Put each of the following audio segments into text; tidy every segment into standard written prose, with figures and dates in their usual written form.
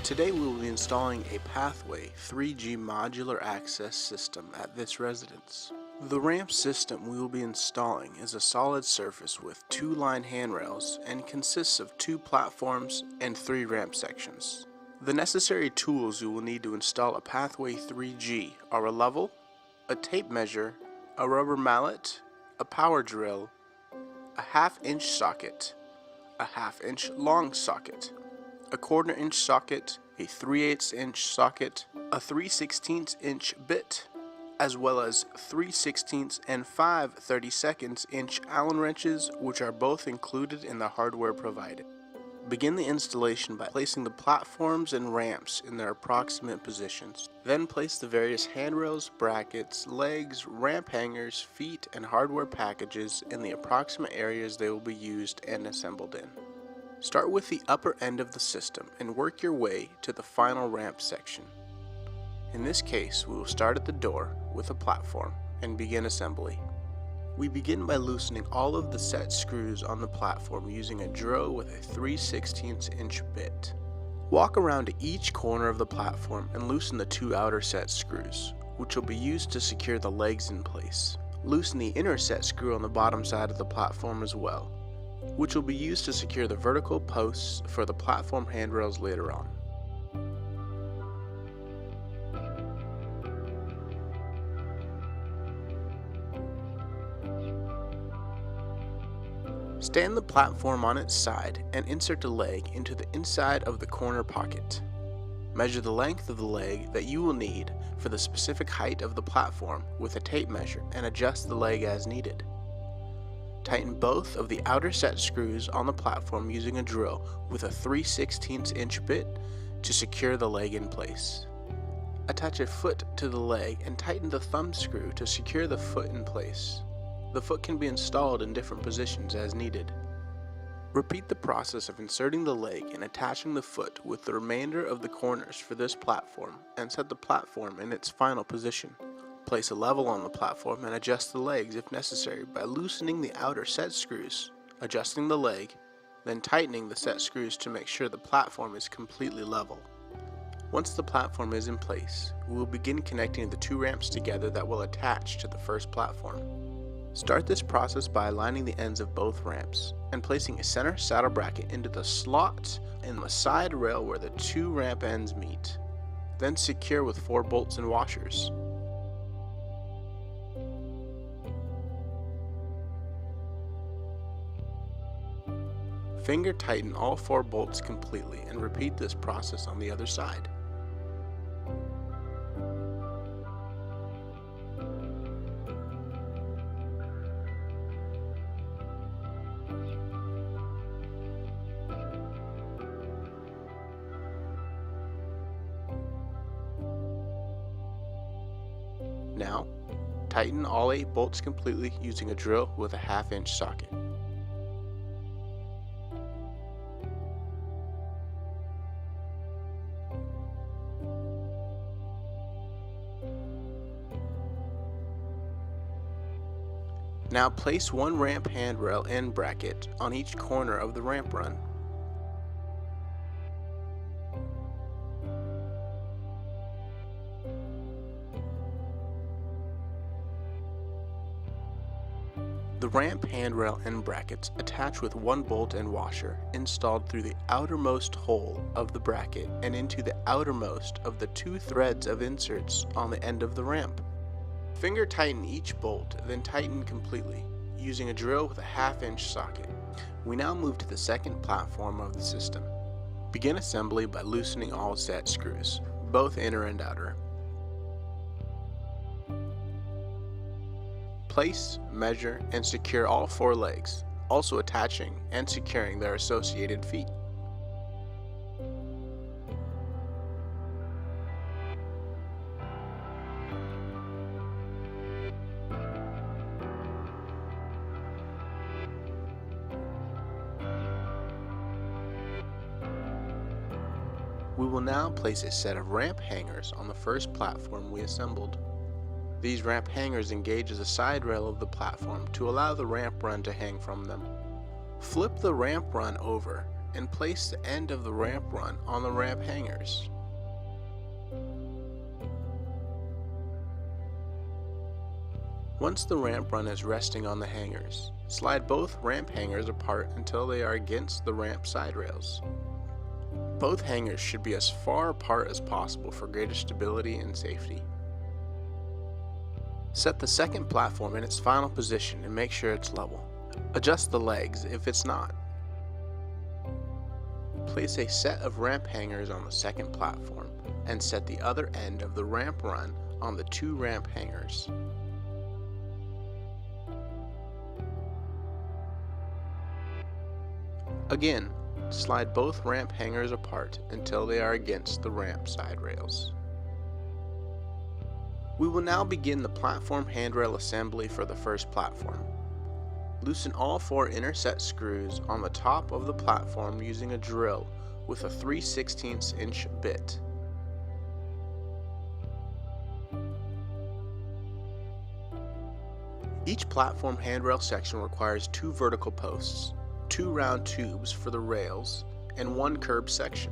Today we will be installing a Pathway 3G modular access system at this residence. The ramp system we will be installing is a solid surface with 2 line handrails and consists of 2 platforms and 3 ramp sections. The necessary tools you will need to install a Pathway 3G are a level, a tape measure, a rubber mallet, a power drill, a 1/2 inch socket, a 1/2 inch long socket, a 1/4 inch socket, a 3/8 inch socket, a 3/16 inch bit, as well as 3/16 and 5/32 inch Allen wrenches, which are both included in the hardware provided. Begin the installation by placing the platforms and ramps in their approximate positions. Then place the various handrails, brackets, legs, ramp hangers, feet, and hardware packages in the approximate areas they will be used and assembled in. Start with the upper end of the system and work your way to the final ramp section. In this case, we will start at the door with a platform and begin assembly. We begin by loosening all of the set screws on the platform using a drill with a 3/16 inch bit. Walk around to each corner of the platform and loosen the 2 outer set screws, which will be used to secure the legs in place. Loosen the inner set screw on the bottom side of the platform as well, which will be used to secure the vertical posts for the platform handrails later on. Stand the platform on its side and insert a leg into the inside of the corner pocket. Measure the length of the leg that you will need for the specific height of the platform with a tape measure and adjust the leg as needed. Tighten both of the outer set screws on the platform using a drill with a 3/16 inch bit to secure the leg in place. Attach a foot to the leg and tighten the thumb screw to secure the foot in place. The foot can be installed in different positions as needed. Repeat the process of inserting the leg and attaching the foot with the remainder of the corners for this platform and set the platform in its final position. Place a level on the platform and adjust the legs if necessary by loosening the outer set screws, adjusting the leg, then tightening the set screws to make sure the platform is completely level. Once the platform is in place, we will begin connecting the 2 ramps together that will attach to the first platform. Start this process by aligning the ends of both ramps and placing a center saddle bracket into the slot in the side rail where the 2 ramp ends meet. Then secure with 4 bolts and washers. Finger tighten all 4 bolts completely and repeat this process on the other side. Now, tighten all 8 bolts completely using a drill with a 1/2 inch socket. Now place 1 ramp handrail end bracket on each corner of the ramp run. The ramp handrail end brackets attach with 1 bolt and washer installed through the outermost hole of the bracket and into the outermost of the 2 threads of inserts on the end of the ramp. Finger tighten each bolt, then tighten completely, using a drill with a 1/2 inch socket. We now move to the second platform of the system. Begin assembly by loosening all set screws, both inner and outer. Place, measure, and secure all 4 legs, also attaching and securing their associated feet. We will now place a set of ramp hangers on the first platform we assembled. These ramp hangers engage as a side rail of the platform to allow the ramp run to hang from them. Flip the ramp run over and place the end of the ramp run on the ramp hangers. Once the ramp run is resting on the hangers, slide both ramp hangers apart until they are against the ramp side rails. Both hangers should be as far apart as possible for greater stability and safety. Set the second platform in its final position and make sure it's level. Adjust the legs if it's not. Place a set of ramp hangers on the second platform and set the other end of the ramp run on the two ramp hangers. Again, slide both ramp hangers apart until they are against the ramp side rails. We will now begin the platform handrail assembly for the first platform. Loosen all 4 inner set screws on the top of the platform using a drill with a 3/16 inch bit. Each platform handrail section requires 2 vertical posts, 2 round tubes for the rails, and 1 curb section.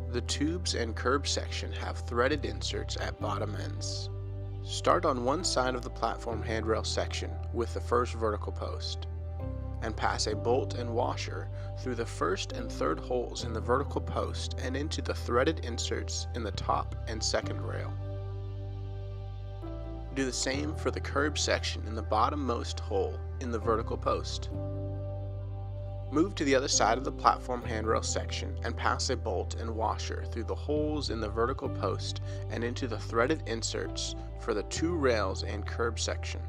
The tubes and curb section have threaded inserts at bottom ends. Start on one side of the platform handrail section with the first vertical post, and pass a bolt and washer through the first and third holes in the vertical post and into the threaded inserts in the top and second rail. Do the same for the curb section in the bottommost hole in the vertical post. Move to the other side of the platform handrail section and pass a bolt and washer through the holes in the vertical post and into the threaded inserts for the 2 rails and curb section.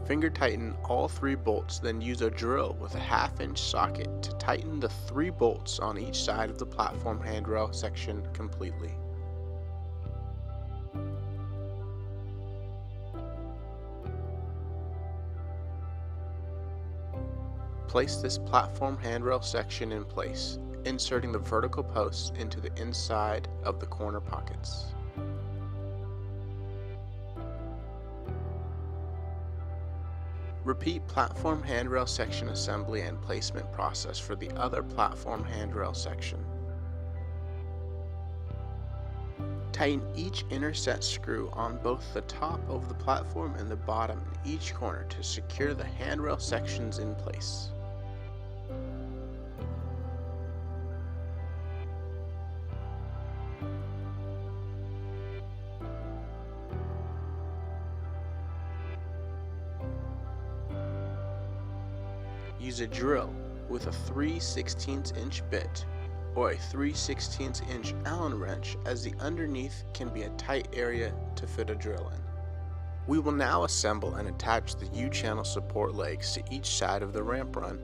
Finger tighten all 3 bolts, then use a drill with a 1/2 inch socket to tighten the 3 bolts on each side of the platform handrail section completely. Place this platform handrail section in place, inserting the vertical posts into the inside of the corner pockets. Repeat platform handrail section assembly and placement process for the other platform handrail section. Tighten each inner set screw on both the top of the platform and the bottom in each corner to secure the handrail sections in place. Use a drill with a 3/16 inch bit or a 3/16 inch Allen wrench, as the underneath can be a tight area to fit a drill in. We will now assemble and attach the U-channel support legs to each side of the ramp run.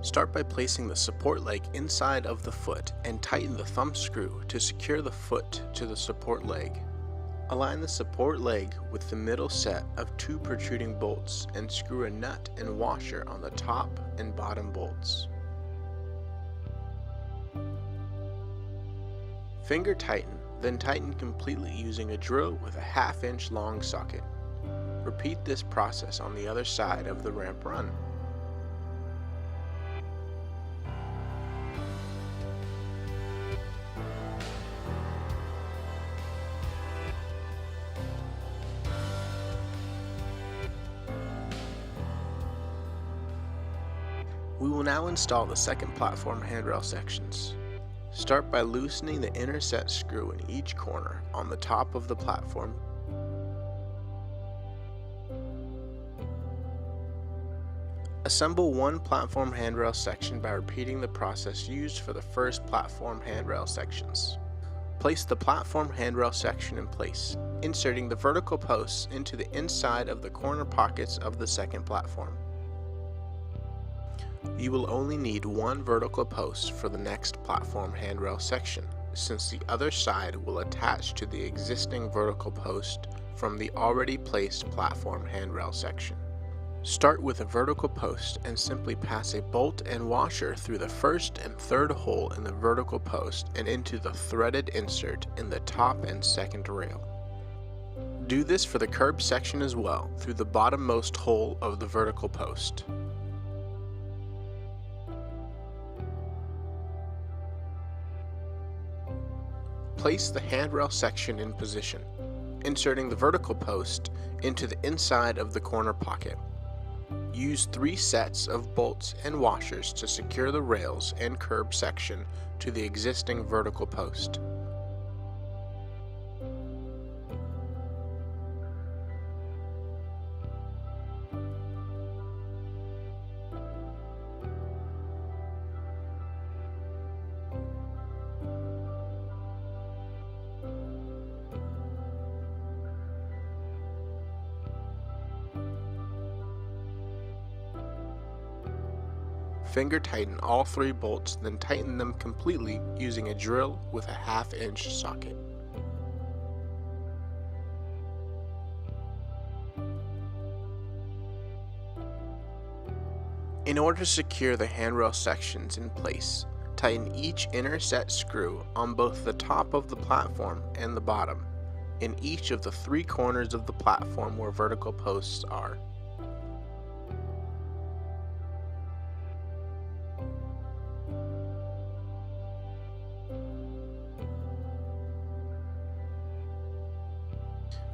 Start by placing the support leg inside of the foot and tighten the thumb screw to secure the foot to the support leg. Align the support leg with the middle set of 2 protruding bolts and screw a nut and washer on the top and bottom bolts. Finger tighten, then tighten completely using a drill with a 1/2 inch long socket. Repeat this process on the other side of the ramp run. We will now install the second platform handrail sections. Start by loosening the inner set screw in each corner on the top of the platform. Assemble one platform handrail section by repeating the process used for the first platform handrail sections. Place the platform handrail section in place, inserting the vertical posts into the inside of the corner pockets of the second platform. You will only need 1 vertical post for the next platform handrail section, since the other side will attach to the existing vertical post from the already placed platform handrail section. Start with a vertical post and simply pass a bolt and washer through the first and third hole in the vertical post and into the threaded insert in the top and second rail. Do this for the curb section as well, through the bottommost hole of the vertical post. Place the handrail section in position, inserting the vertical post into the inside of the corner pocket. Use 3 sets of bolts and washers to secure the rails and curb section to the existing vertical post. Finger tighten all 3 bolts, then tighten them completely using a drill with a 1/2 inch socket. In order to secure the handrail sections in place, tighten each inner set screw on both the top of the platform and the bottom, in each of the 3 corners of the platform where vertical posts are.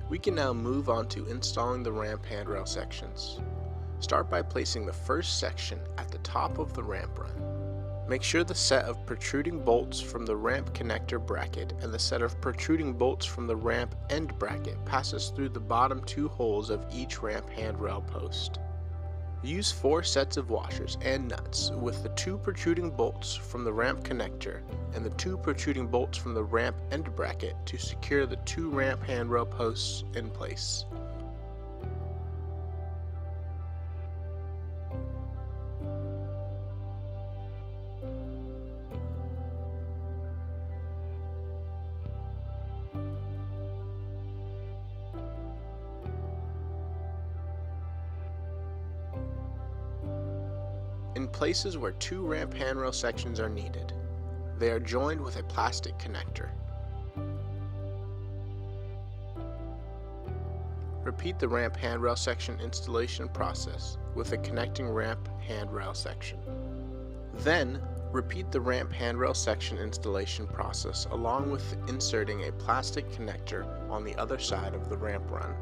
We can now move on to installing the ramp handrail sections. Start by placing the first section at the top of the ramp run. Make sure the set of protruding bolts from the ramp connector bracket and the set of protruding bolts from the ramp end bracket passes through the bottom 2 holes of each ramp handrail post. Use 4 sets of washers and nuts with the 2 protruding bolts from the ramp connector and the 2 protruding bolts from the ramp end bracket to secure the 2 ramp handrail posts in place. In places where 2 ramp handrail sections are needed, they are joined with a plastic connector. Repeat the ramp handrail section installation process with the connecting ramp handrail section. Then, repeat the ramp handrail section installation process along with inserting a plastic connector on the other side of the ramp run.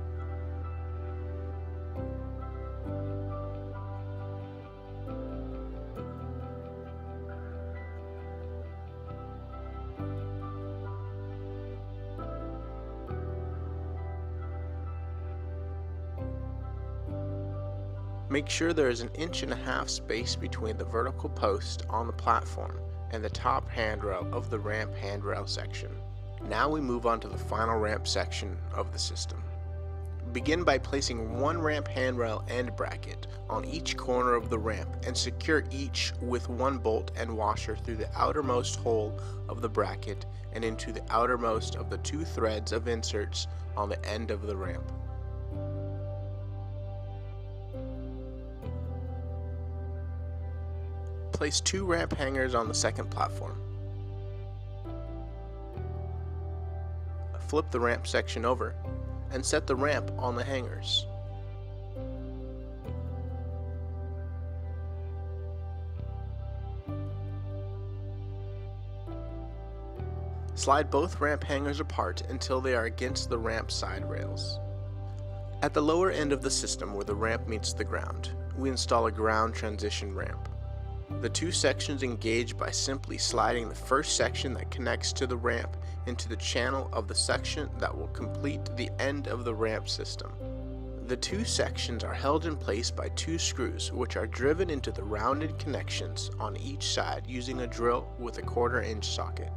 Make sure there is an 1.5 inch space between the vertical post on the platform and the top handrail of the ramp handrail section. Now we move on to the final ramp section of the system. Begin by placing 1 ramp handrail end bracket on each corner of the ramp and secure each with 1 bolt and washer through the outermost hole of the bracket and into the outermost of the 2 threads of inserts on the end of the ramp. Place 2 ramp hangers on the second platform. Flip the ramp section over and set the ramp on the hangers. Slide both ramp hangers apart until they are against the ramp side rails. At the lower end of the system where the ramp meets the ground, we install a ground transition ramp. The 2 sections engage by simply sliding the first section that connects to the ramp into the channel of the section that will complete the end of the ramp system. The 2 sections are held in place by 2 screws which are driven into the rounded connections on each side using a drill with a 1/4 inch socket.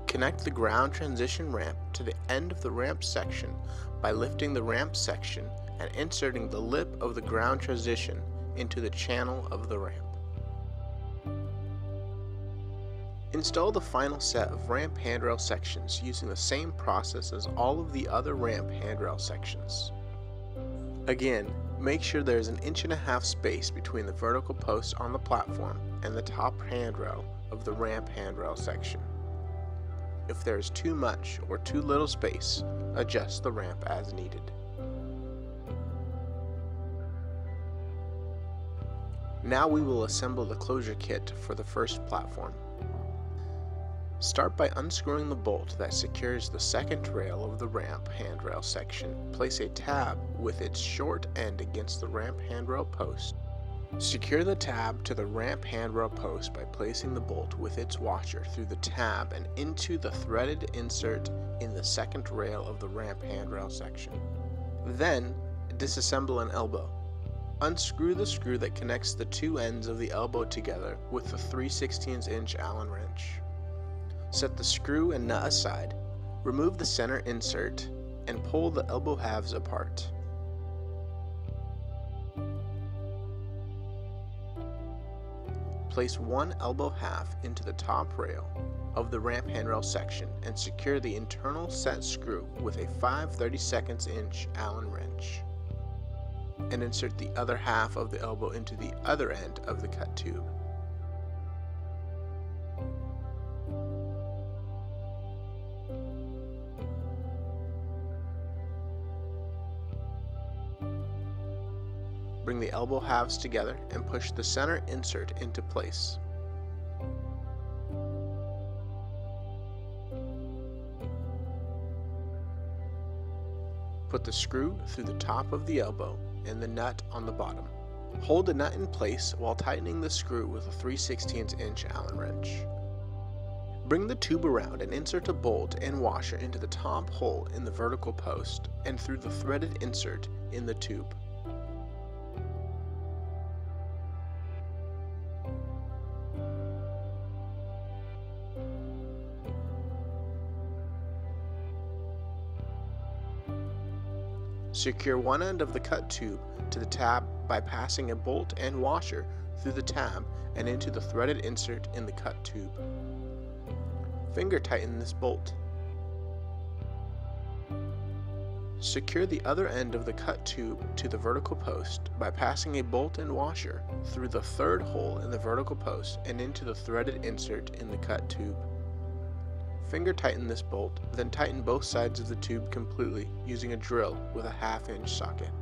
Connect the ground transition ramp to the end of the ramp section by lifting the ramp section and inserting the lip of the ground transition into the channel of the ramp. Install the final set of ramp handrail sections using the same process as all of the other ramp handrail sections. Again, make sure there is 1.5 inch space between the vertical posts on the platform and the top handrail of the ramp handrail section. If there is too much or too little space, adjust the ramp as needed. Now we will assemble the closure kit for the first platform. Start by unscrewing the bolt that secures the second rail of the ramp handrail section. Place a tab with its short end against the ramp handrail post. Secure the tab to the ramp handrail post by placing the bolt with its washer through the tab and into the threaded insert in the second rail of the ramp handrail section. Then, disassemble an elbow. Unscrew the screw that connects the two ends of the elbow together with the 3/16 inch Allen wrench. Set the screw and nut aside, remove the center insert, and pull the elbow halves apart. Place one elbow half into the top rail of the ramp handrail section and secure the internal set screw with a 5/32 inch Allen wrench. And insert the other half of the elbow into the other end of the cut tube. Bring the elbow halves together and push the center insert into place. Put the screw through the top of the elbow and the nut on the bottom. Hold the nut in place while tightening the screw with a 3/16 inch Allen wrench. Bring the tube around and insert a bolt and washer into the top hole in the vertical post and through the threaded insert in the tube. Secure one end of the cut tube to the tab by passing a bolt and washer through the tab and into the threaded insert in the cut tube. Finger tighten this bolt. Secure the other end of the cut tube to the vertical post by passing a bolt and washer through the third hole in the vertical post and into the threaded insert in the cut tube. Finger tighten this bolt, then tighten both sides of the tube completely using a drill with a 1/2 inch socket.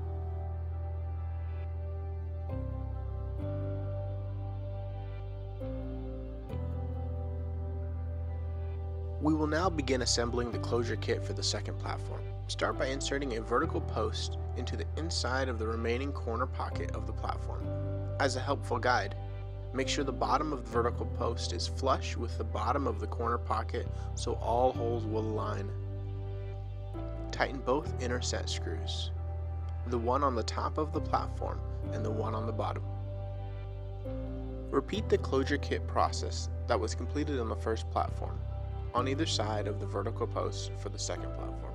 We will now begin assembling the closure kit for the second platform. Start by inserting a vertical post into the inside of the remaining corner pocket of the platform. As a helpful guide, make sure the bottom of the vertical post is flush with the bottom of the corner pocket so all holes will align. Tighten both inner set screws, the one on the top of the platform and the one on the bottom. Repeat the closure kit process that was completed on the first platform on either side of the vertical post for the second platform.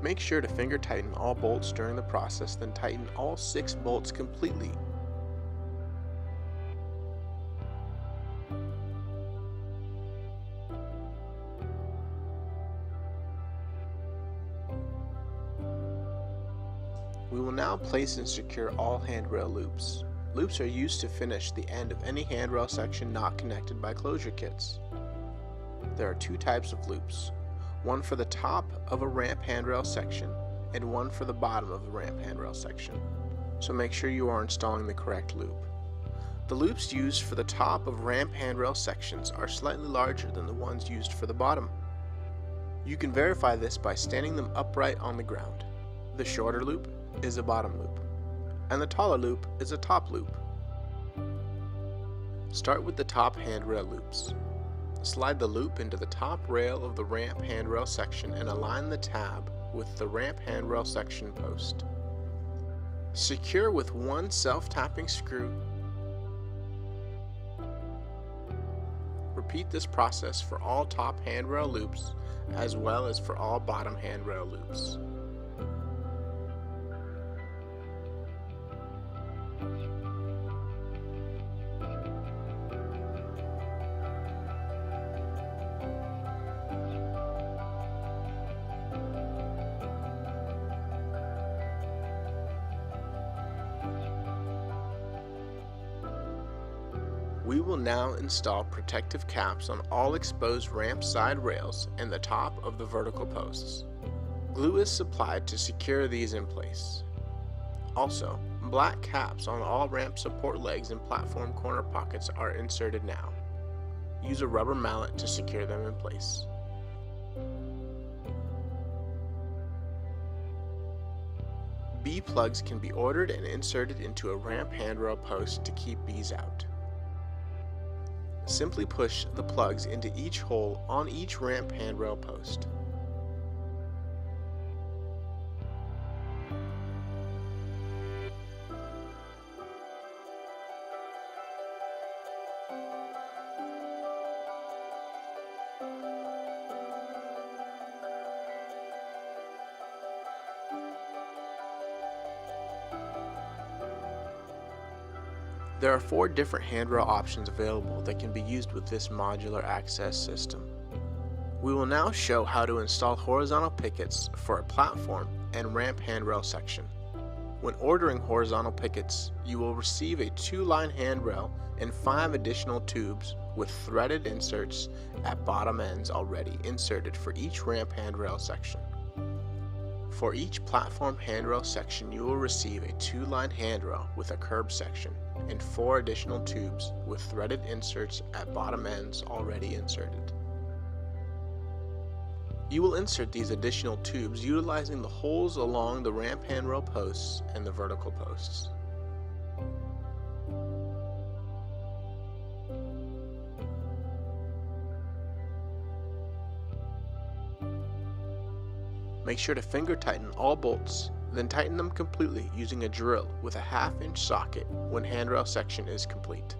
Make sure to finger tighten all bolts during the process, then tighten all 6 bolts completely. We will now place and secure all handrail loops. Loops are used to finish the end of any handrail section not connected by closure kits. There are 2 types of loops, one for the top of a ramp handrail section and one for the bottom of the ramp handrail section. So make sure you are installing the correct loop. The loops used for the top of ramp handrail sections are slightly larger than the ones used for the bottom. You can verify this by standing them upright on the ground. The shorter loop is a bottom loop, and the taller loop is a top loop. Start with the top handrail loops. Slide the loop into the top rail of the ramp handrail section and align the tab with the ramp handrail section post. Secure with one self-tapping screw. Repeat this process for all top handrail loops as well as for all bottom handrail loops. We will now install protective caps on all exposed ramp side rails and the top of the vertical posts. Glue is supplied to secure these in place. Also, black caps on all ramp support legs and platform corner pockets are inserted now. Use a rubber mallet to secure them in place. B-plugs can be ordered and inserted into a ramp handrail post to keep bees out. Simply push the plugs into each hole on each ramp handrail post. There are 4 different handrail options available that can be used with this modular access system. We will now show how to install horizontal pickets for a platform and ramp handrail section. When ordering horizontal pickets, you will receive a 2-line handrail and 5 additional tubes with threaded inserts at bottom ends already inserted for each ramp handrail section. For each platform handrail section, you will receive a 2-line handrail with a curb section and 4 additional tubes with threaded inserts at bottom ends already inserted. You will insert these additional tubes utilizing the holes along the ramp handrail posts and the vertical posts. Make sure to finger tighten all bolts, then tighten them completely using a drill with a 1/2-inch socket when handrail section is complete.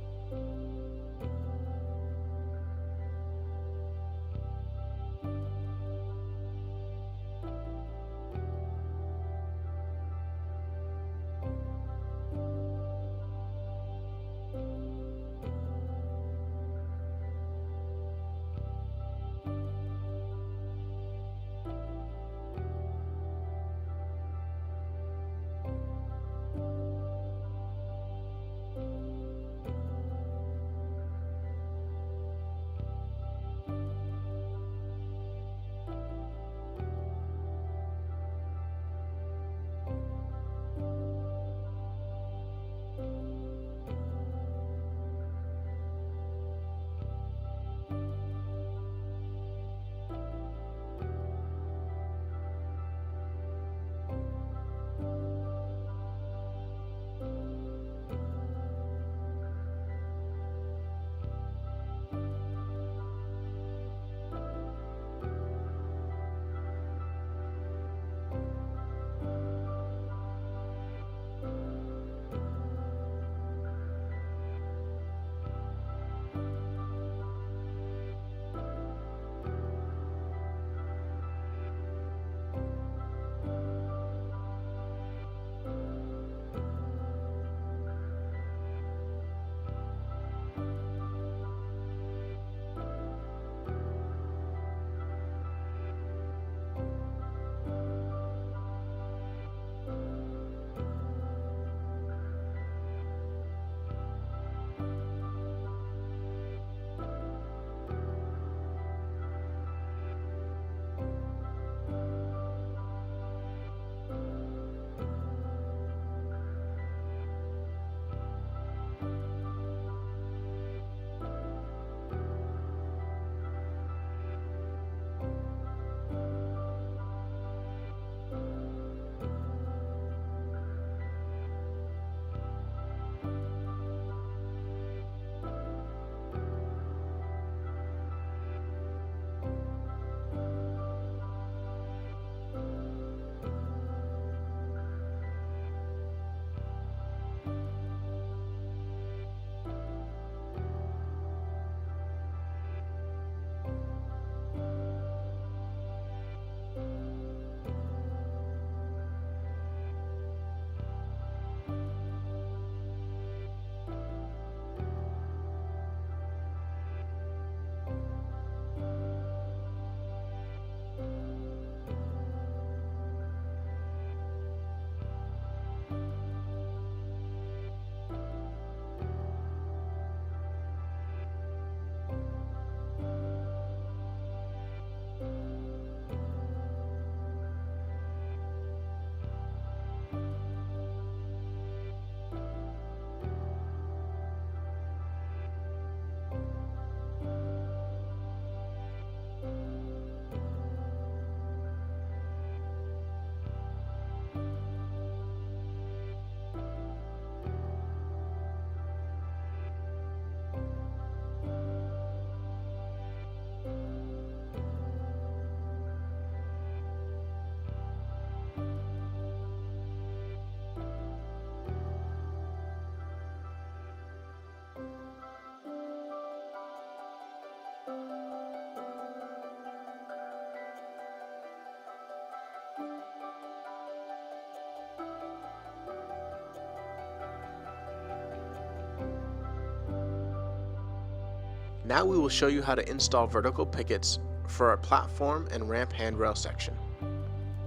Now we will show you how to install vertical pickets for our platform and ramp handrail section.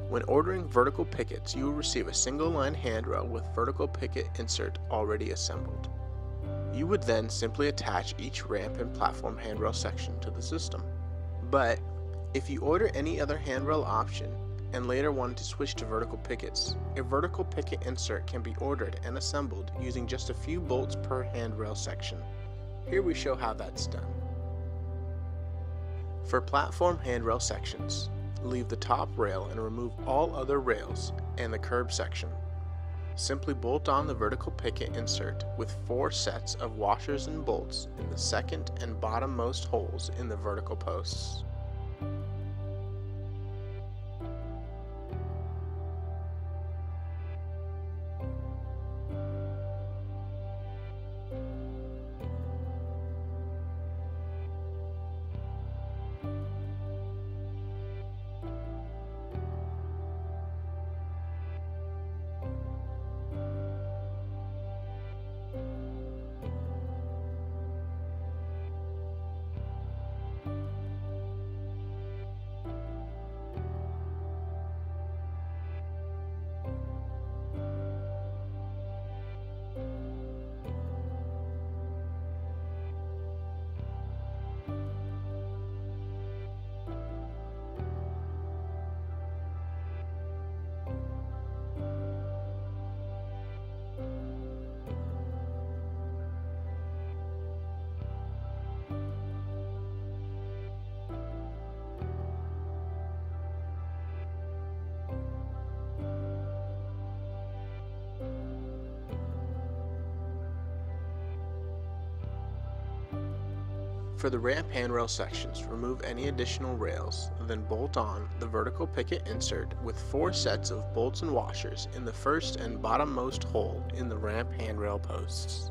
When ordering vertical pickets, you will receive a single line handrail with vertical picket insert already assembled. You would then simply attach each ramp and platform handrail section to the system. But if you order any other handrail option and later want to switch to vertical pickets, a vertical picket insert can be ordered and assembled using just a few bolts per handrail section. Here we show how that's done. For platform handrail sections, leave the top rail and remove all other rails and the curb section. Simply bolt on the vertical picket insert with 4 sets of washers and bolts in the second and bottommost holes in the vertical posts. For the ramp handrail sections, remove any additional rails, then bolt on the vertical picket insert with 4 sets of bolts and washers in the first and bottommost hole in the ramp handrail posts.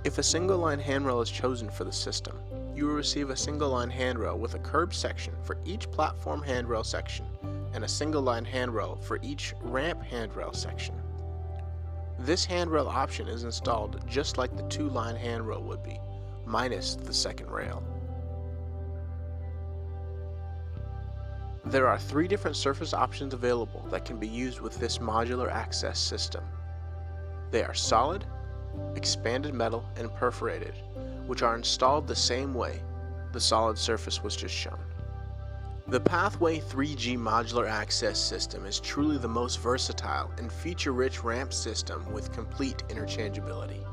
If a single line handrail is chosen for the system, you will receive a single line handrail with a curb section for each platform handrail section and a single line handrail for each ramp handrail section. This handrail option is installed just like the 2-line handrail would be, minus the second rail. There are 3 different surface options available that can be used with this modular access system. They are solid, expanded metal, and perforated, which are installed the same way the solid surface was just shown. The Pathway 3G modular access system is truly the most versatile and feature-rich ramp system with complete interchangeability.